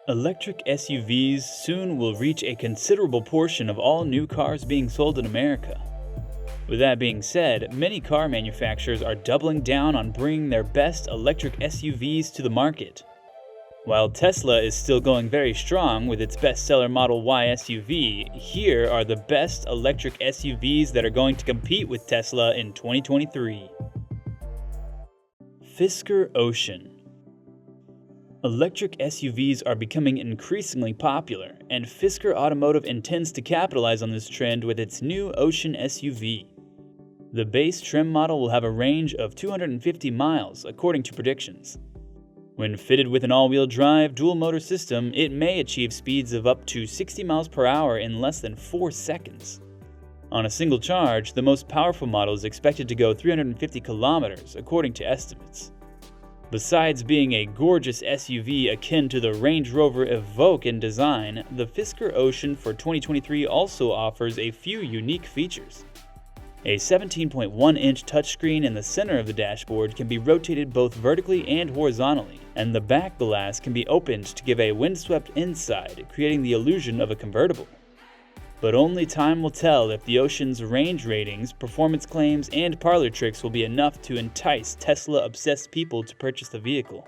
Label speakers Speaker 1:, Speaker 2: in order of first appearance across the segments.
Speaker 1: Electric SUVs soon will reach a considerable portion of all new cars being sold in America. With that being said, many car manufacturers are doubling down on bringing their best electric SUVs to the market. While Tesla is still going very strong with its bestseller Model Y SUV, here are the best electric SUVs that are going to compete with Tesla in 2023. FISKER Ocean. Electric SUVs are becoming increasingly popular, and FISKER Automotive intends to capitalize on this trend with its new Ocean SUV. The base trim model will have a range of 250 miles, according to predictions. When fitted with an all-wheel drive dual-motor system, it may achieve speeds of up to 60 miles per hour in less than 4 seconds. On a single charge, the most powerful model is expected to go 350 kilometers, according to estimates. Besides being a gorgeous SUV akin to the Range Rover Evoque in design, the FISKER Ocean for 2023 also offers a few unique features. A 17.1-inch touchscreen in the center of the dashboard can be rotated both vertically and horizontally, and the back glass can be opened to give a windswept inside, creating the illusion of a convertible. But only time will tell if the Ocean's range ratings, performance claims, and parlor tricks will be enough to entice Tesla-obsessed people to purchase the vehicle.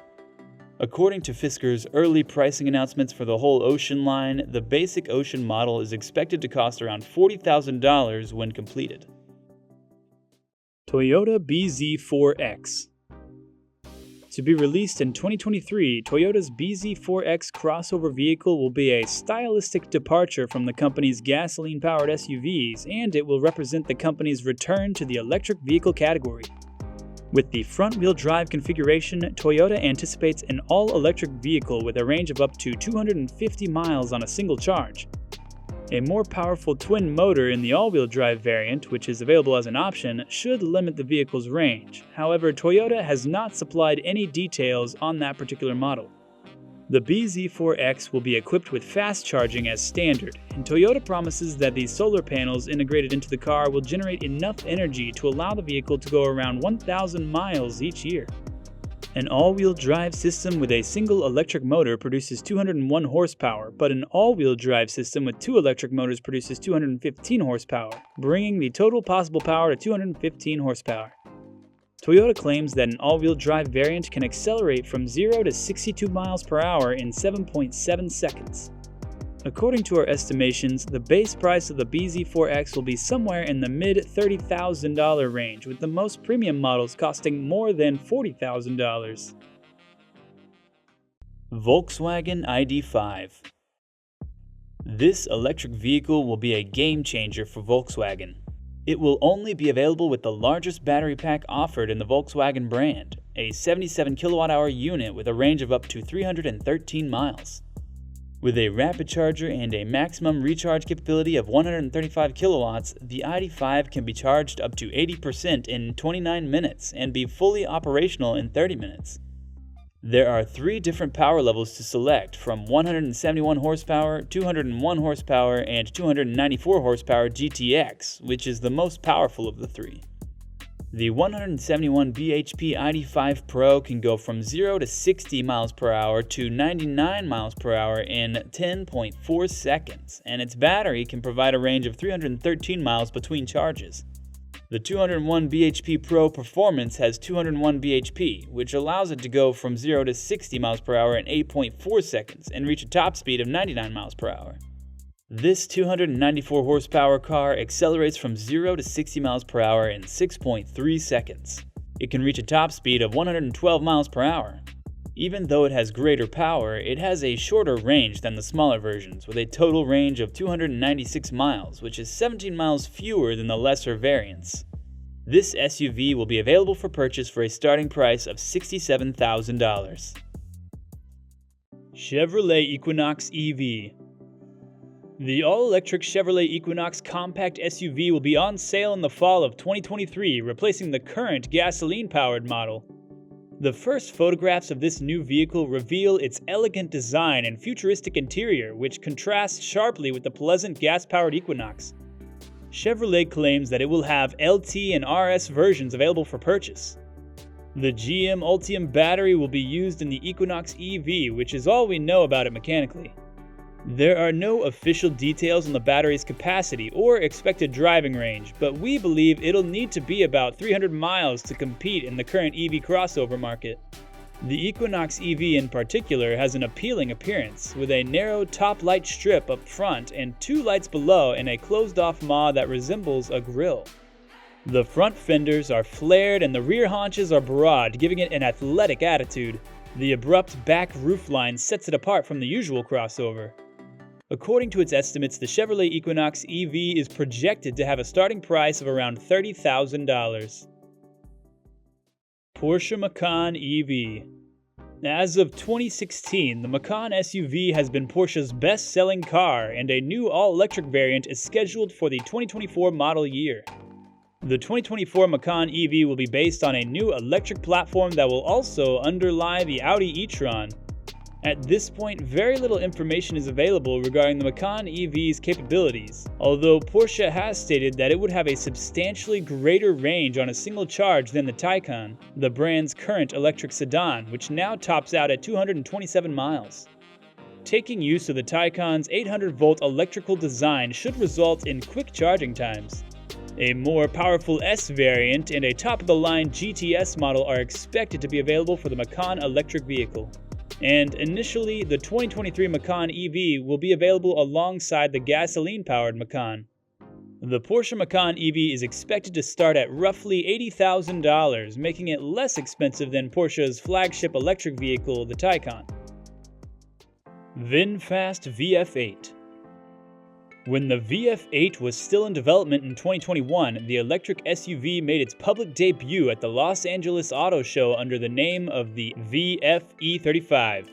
Speaker 1: According to FISKER's early pricing announcements for the whole Ocean line, the basic Ocean model is expected to cost around $40,000 when completed. Toyota bZ4X. To be released in 2023, Toyota's bZ4X crossover vehicle will be a stylistic departure from the company's gasoline-powered SUVs, and it will represent the company's return to the electric vehicle category. With the front-wheel drive configuration, Toyota anticipates an all-electric vehicle with a range of up to 250 miles on a single charge. A more powerful twin motor in the all-wheel drive variant, which is available as an option, should limit the vehicle's range. However, Toyota has not supplied any details on that particular model. The bZ4X will be equipped with fast charging as standard, and Toyota promises that the solar panels integrated into the car will generate enough energy to allow the vehicle to go around 1,000 miles each year. An all-wheel drive system with a single electric motor produces 201 horsepower, but an all-wheel drive system with two electric motors produces 215 horsepower, bringing the total possible power to 215 horsepower. Toyota claims that an all-wheel drive variant can accelerate from 0 to 62 miles per hour in 7.7 seconds. According to our estimations, the base price of the bZ4X will be somewhere in the mid-$30,000 range, with the most premium models costing more than $40,000. Volkswagen ID.5. This electric vehicle will be a game-changer for Volkswagen. It will only be available with the largest battery pack offered in the Volkswagen brand, a 77 kilowatt-hour unit with a range of up to 313 miles. With a rapid charger and a maximum recharge capability of 135 kilowatts, the ID.5 can be charged up to 80% in 29 minutes and be fully operational in 30 minutes. There are 3 different power levels to select, from 171 horsepower, 201 horsepower, and 294 horsepower GTX, which is the most powerful of the 3. The 171 bhp ID.5 Pro can go from 0 to 60 miles per hour to 99 miles per hour in 10.4 seconds, and its battery can provide a range of 313 miles between charges. The 201 bhp Pro Performance has 201 bhp, which allows it to go from 0 to 60 miles per hour in 8.4 seconds and reach a top speed of 99 miles per hour. This 294 horsepower car accelerates from 0 to 60 miles per hour in 6.3 seconds. It can reach a top speed of 112 miles per hour. Even though it has greater power, it has a shorter range than the smaller versions, with a total range of 296 miles, which is 17 miles fewer than the lesser variants. This SUV will be available for purchase for a starting price of $67,000. Chevrolet Equinox EV. The all-electric Chevrolet Equinox compact SUV will be on sale in the fall of 2023, replacing the current gasoline-powered model. The first photographs of this new vehicle reveal its elegant design and futuristic interior, which contrasts sharply with the pleasant gas-powered Equinox. Chevrolet claims that it will have LT and RS versions available for purchase. The GM Ultium battery will be used in the EQUINOX EV, which is all we know about it mechanically. There are no official details on the battery's capacity or expected driving range, but we believe it'll need to be about 300 miles to compete in the current EV crossover market. The EQUINOX EV in particular has an appealing appearance, with a narrow top light strip up front and two lights below and a closed-off maw that resembles a grille. The front fenders are flared and the rear haunches are broad, giving it an athletic attitude. The abrupt back roofline sets it apart from the usual crossover. According to its estimates, the Chevrolet EQUINOX EV is projected to have a starting price of around $30,000. Porsche Macan EV. As of 2016, the Macan SUV has been Porsche's best-selling car, and a new all-electric variant is scheduled for the 2024 model year. The 2024 Macan EV will be based on a new electric platform that will also underlie the Audi e-tron. At this point, very little information is available regarding the Macan EV's capabilities, although Porsche has stated that it would have a substantially greater range on a single charge than the Taycan, the brand's current electric sedan, which now tops out at 227 miles. Taking use of the Taycan's 800-volt electrical design should result in quick charging times. A more powerful S variant and a top-of-the-line GTS model are expected to be available for the Macan electric vehicle. And initially, the 2023 Macan EV will be available alongside the gasoline-powered Macan. The Porsche Macan EV is expected to start at roughly $80,000, making it less expensive than Porsche's flagship electric vehicle, the Taycan. VinFast VF8. When the VF8 was still in development in 2021, the electric SUV made its public debut at the Los Angeles Auto Show under the name of the VF-E35.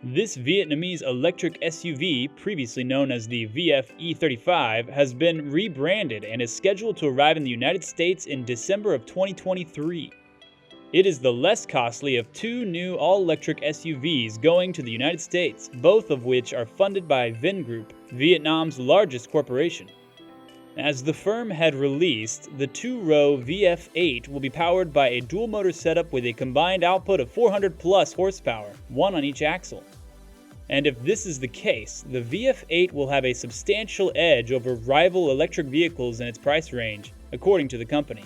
Speaker 1: This Vietnamese electric SUV, previously known as the VF-E35, has been rebranded and is scheduled to arrive in the United States in December of 2023. It is the less costly of two new all-electric SUVs going to the United States, both of which are funded by Vingroup, Vietnam's largest corporation. As the firm had released, the two-row VF8 will be powered by a dual-motor setup with a combined output of 400-plus horsepower, one on each axle. And if this is the case, the VF8 will have a substantial edge over rival electric vehicles in its price range, according to the company.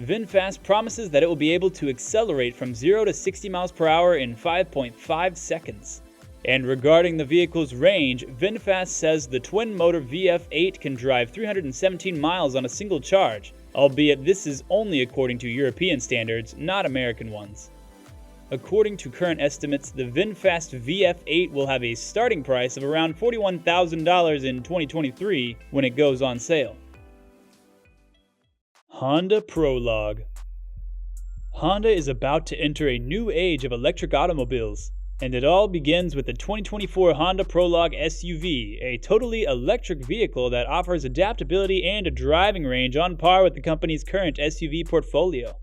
Speaker 1: VinFast promises that it will be able to accelerate from 0 to 60 miles per hour in 5.5 seconds. And regarding the vehicle's range, VinFast says the twin-motor VF8 can drive 317 miles on a single charge, albeit this is only according to European standards, not American ones. According to current estimates, the VinFast VF8 will have a starting price of around $41,000 in 2023 when it goes on sale. Honda Prologue. Honda is about to enter a new age of electric automobiles, and it all begins with the 2024 Honda Prologue SUV, a totally electric vehicle that offers adaptability and a driving range on par with the company's current SUV portfolio.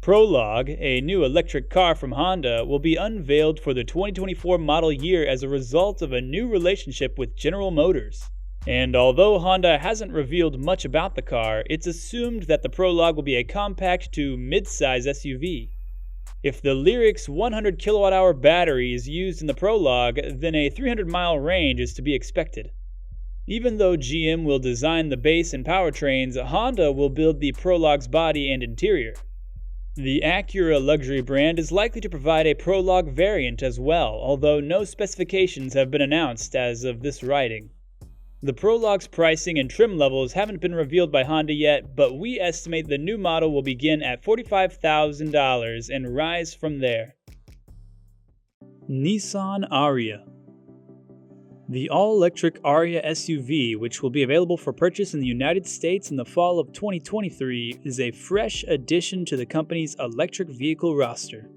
Speaker 1: Prologue, a new electric car from Honda, will be unveiled for the 2024 model year as a result of a new relationship with General Motors. And although Honda hasn't revealed much about the car, it's assumed that the Prologue will be a compact to mid-size SUV. If the Lyric's 100 kilowatt-hour battery is used in the Prologue, then a 300-mile range is to be expected. Even though GM will design the base and powertrains, Honda will build the Prologue's body and interior. The Acura luxury brand is likely to provide a Prologue variant as well, although no specifications have been announced as of this writing. The Prologue's pricing and trim levels haven't been revealed by Honda yet, but we estimate the new model will begin at $45,000 and rise from there. Nissan ARIYA. The all-electric ARIYA SUV, which will be available for purchase in the United States in the fall of 2023, is a fresh addition to the company's electric vehicle roster.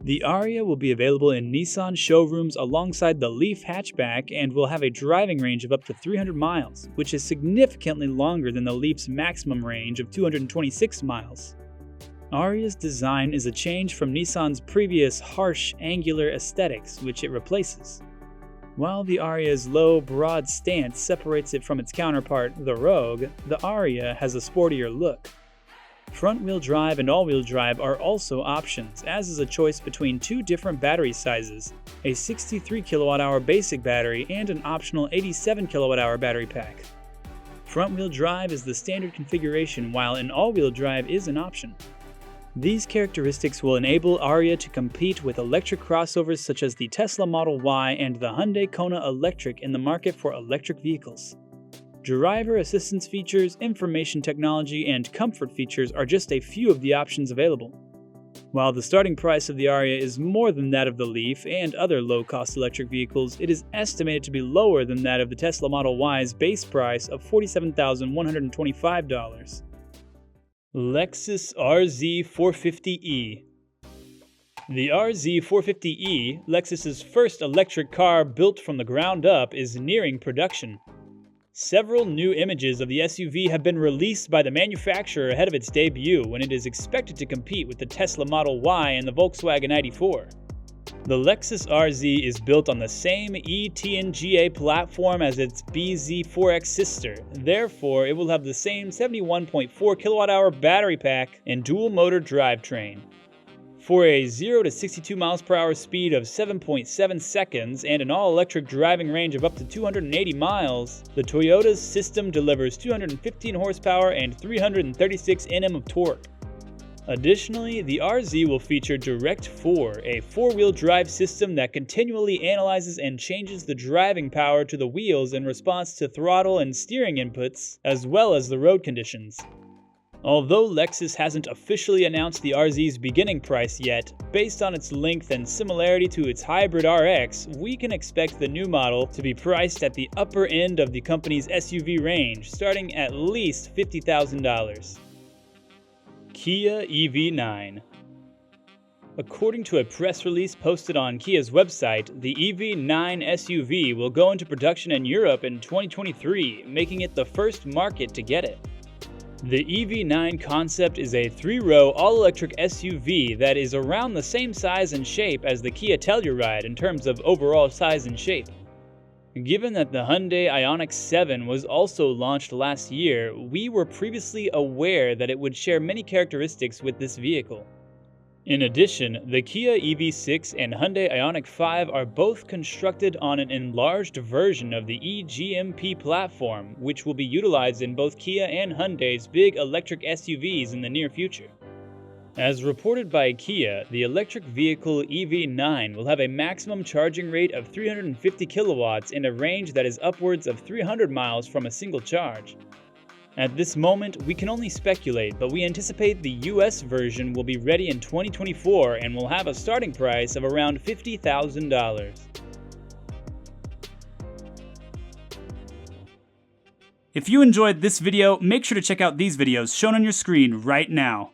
Speaker 1: The ARIYA will be available in Nissan showrooms alongside the Leaf hatchback and will have a driving range of up to 300 miles, which is significantly longer than the Leaf's maximum range of 226 miles. ARIYA's design is a change from Nissan's previous harsh, angular aesthetics, which it replaces. While the ARIYA's low, broad stance separates it from its counterpart, the Rogue, the ARIYA has a sportier look. Front-wheel drive and all-wheel drive are also options, as is a choice between two different battery sizes, a 63 kWh basic battery and an optional 87 kWh battery pack. Front-wheel drive is the standard configuration, while an all-wheel drive is an option. These characteristics will enable ARIYA to compete with electric crossovers such as the Tesla Model Y and the Hyundai Kona Electric in the market for electric vehicles. Driver assistance features, information technology, and comfort features are just a few of the options available. While the starting price of the ARIYA is more than that of the Leaf and other low-cost electric vehicles, it is estimated to be lower than that of the Tesla Model Y's base price of $47,125. LEXUS RZ450e. The RZ450e, Lexus's first electric car built from the ground up, is nearing production. Several new images of the SUV have been released by the manufacturer ahead of its debut, when it is expected to compete with the Tesla Model Y and the Volkswagen ID.4. The Lexus RZ is built on the same ETNGA platform as its BZ4X sister, therefore it will have the same 71.4 kWh battery pack and dual-motor drivetrain. For a 0 to 62 mph speed of 7.7 seconds and an all-electric driving range of up to 280 miles, the Toyota's system delivers 215 horsepower and 336 Nm of torque. Additionally, the RZ will feature Direct4, a four-wheel drive system that continually analyzes and changes the driving power to the wheels in response to throttle and steering inputs, as well as the road conditions. Although Lexus hasn't officially announced the RZ's beginning price yet, based on its length and similarity to its hybrid RX, we can expect the new model to be priced at the upper end of the company's SUV range, starting at least $50,000. Kia EV9. According to a press release posted on Kia's website, the EV9 SUV will go into production in Europe in 2023, making it the first market to get it. The EV9 concept is a three-row all-electric SUV that is around the same size and shape as the Kia Telluride in terms of overall size and shape. Given that the Hyundai IONIQ 7 was also launched last year, we were previously aware that it would share many characteristics with this vehicle. In addition, the Kia EV6 and Hyundai IONIQ 5 are both constructed on an enlarged version of the eGMP platform, which will be utilized in both Kia and Hyundai's big electric SUVs in the near future. As reported by Kia, the electric vehicle EV9 will have a maximum charging rate of 350 kilowatts and a range that is upwards of 300 miles from a single charge. At this moment, we can only speculate, but we anticipate the US version will be ready in 2024 and will have a starting price of around $50,000.
Speaker 2: If you enjoyed this video, make sure to check out these videos shown on your screen right now.